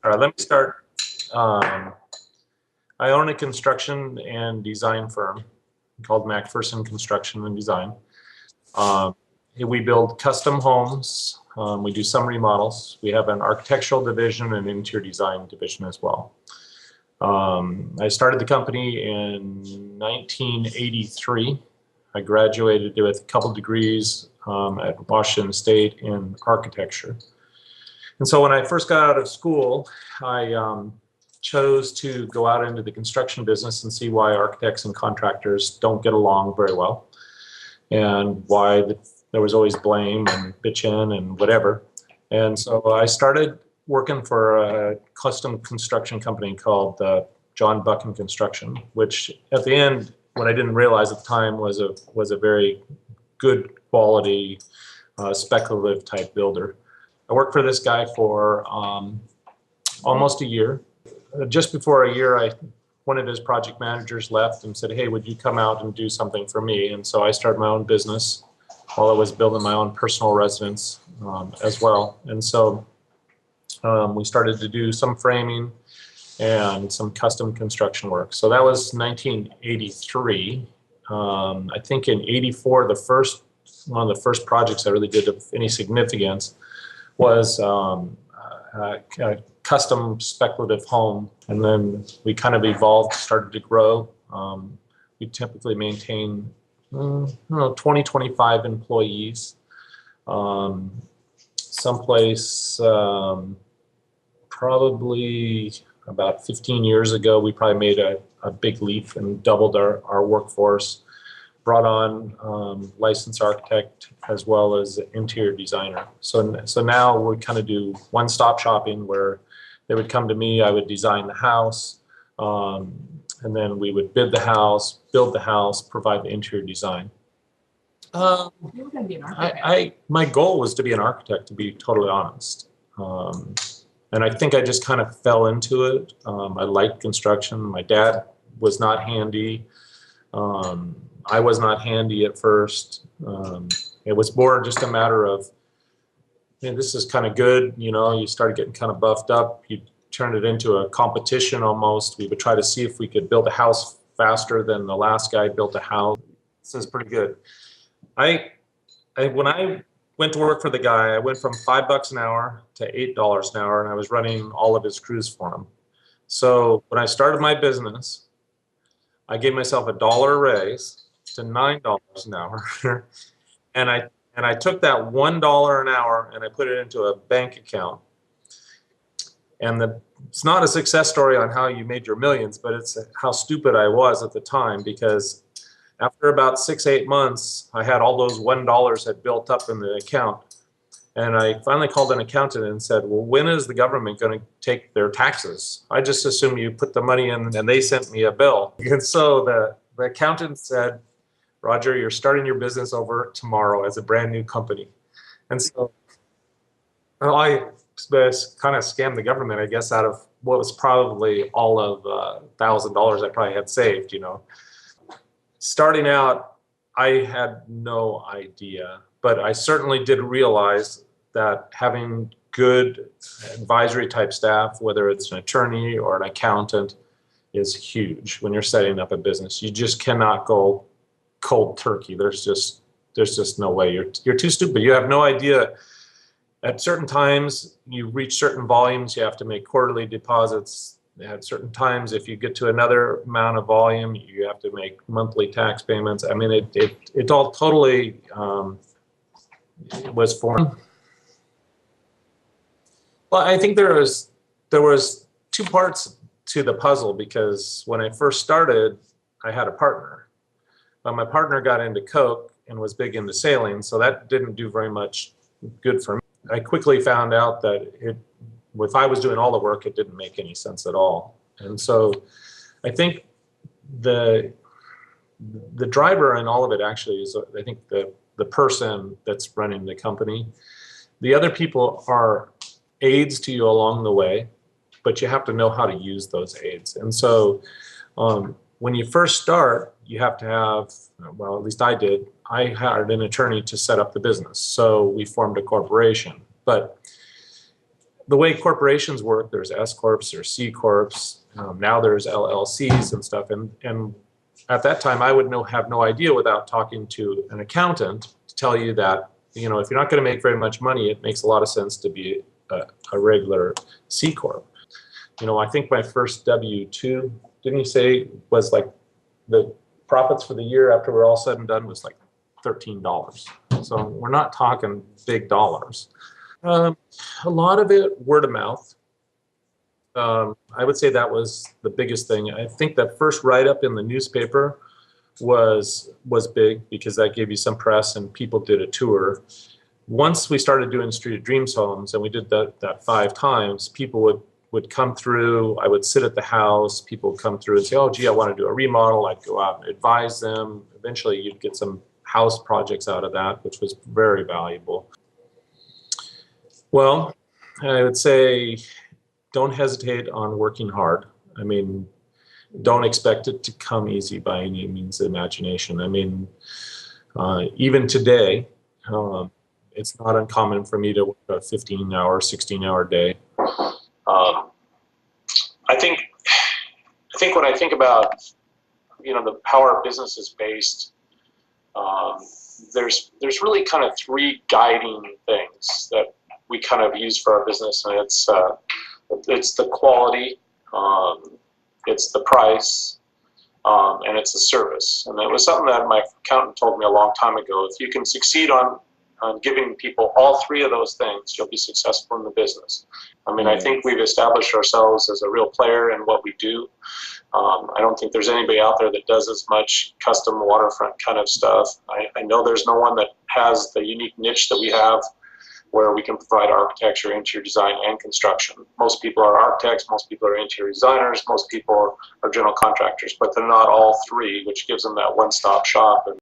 All right, let me start. I own a construction and design firm called MacPherson Construction and Design. We build custom homes. We do some remodels. We have an architectural division and interior design division as well. I started the company in 1983. I graduated with a couple degrees at Washington State in architecture. And so when I first got out of school, I chose to go out into the construction business and see why architects and contractors don't get along very well, and why there was always blame and bitching and whatever. And so I started working for a custom construction company called John Buchan Construction, which at the end, what I didn't realize at the time was a very good quality speculative type builder. I worked for this guy for almost a year. Just before a year, one of his project managers left and said, "Hey, would you come out and do something for me?" And so I started my own business while I was building my own personal residence as well. And so we started to do some framing and some custom construction work. So that was 1983. I think in 84, one of the first projects I really did of any significance was a custom speculative home. And then we kind of evolved, started to grow. We typically maintain 20, 25 employees. Someplace probably about 15 years ago, we probably made a big leap and doubled our workforce, brought on licensed architect as well as interior designer. So now we kind of do one-stop shopping where they would come to me, I would design the house, and then we would bid the house, build the house, provide the interior design. You were going to be an architect. My goal was to be an architect, to be totally honest. And I think I just kind of fell into it. I liked construction. My dad was not handy. I was not handy at first. It was more just a matter of, hey, this is kind of good. You started getting kind of buffed up. You turned it into a competition almost. We would try to see if we could build a house faster than the last guy built a house. This is pretty good. When I went to work for the guy, I went from $5 an hour to $8 an hour, and I was running all of his crews for him. So when I started my business, I gave myself $1 raise to $9 an hour, and I took that $1 an hour and I put it into a bank account. And it's not a success story on how you made your millions, but it's how stupid I was at the time, because after about 6-8 months, I had all those $1 had built up in the account. And I finally called an accountant and said, well, when is the government going to take their taxes? I just assume you put the money in and they sent me a bill. And so the accountant said, Roger, you're starting your business over tomorrow as a brand new company. And so I kind of scammed the government, I guess, out of what was probably all of $1,000 I probably had saved, Starting out, I had no idea, but I certainly did realize that having good advisory type staff, whether it's an attorney or an accountant, is huge when you're setting up a business. You just cannot go cold turkey. There's just no way. You're too stupid. You have no idea. At certain times, you reach certain volumes, you have to make quarterly deposits. At certain times, if you get to another amount of volume, you have to make monthly tax payments. I mean, it all totally was foreign. Well, I think there was two parts to the puzzle, because when I first started, I had a partner. But my partner got into coke and was big into sailing, so that didn't do very much good for me. I quickly found out that if I was doing all the work, it didn't make any sense at all. And so I think the driver in all of it actually is, I think, the person that's running the company. The other people are aids to you along the way, but you have to know how to use those aids. And so when you first start, you have to have, well, at least I did, I hired an attorney to set up the business. So we formed a corporation. But the way corporations work, there's S corps, there's C corps, now there's LLCs and stuff. And at that time, I would have no idea without talking to an accountant to tell you that, if you're not going to make very much money, it makes a lot of sense to be a regular C corp. I think my first W-2, didn't you say, was like the profits for the year after we're all said and done was like $13. So we're not talking big dollars. A lot of it word of mouth. I would say that was the biggest thing. I think that first write-up in the newspaper was big because that gave you some press and people did a tour. Once we started doing Street of Dreams homes, and we did that 5 times, people would come through. I would sit at the house. People would come through and say, oh, gee, I want to do a remodel. I'd go out and advise them. Eventually, you'd get some house projects out of that, which was very valuable. Well, I would say don't hesitate on working hard. I mean, don't expect it to come easy by any means of imagination. I mean, even today, it's not uncommon for me to work a 15-hour, 16-hour day. I think when I think about, how our business is based, there's really kind of 3 guiding things that we kind of use for our business, and it's the quality, it's the price, and it's the service. And it was something that my accountant told me a long time ago. If you can succeed on giving people all 3 of those things, you'll be successful in the business. I mean, I think we've established ourselves as a real player in what we do. I don't think there's anybody out there that does as much custom waterfront kind of stuff. I know there's no one that has the unique niche that we have, where we can provide architecture, interior design, and construction. Most people are architects, most people are interior designers, most people are general contractors, but they're not all 3, which gives them that one-stop shop. And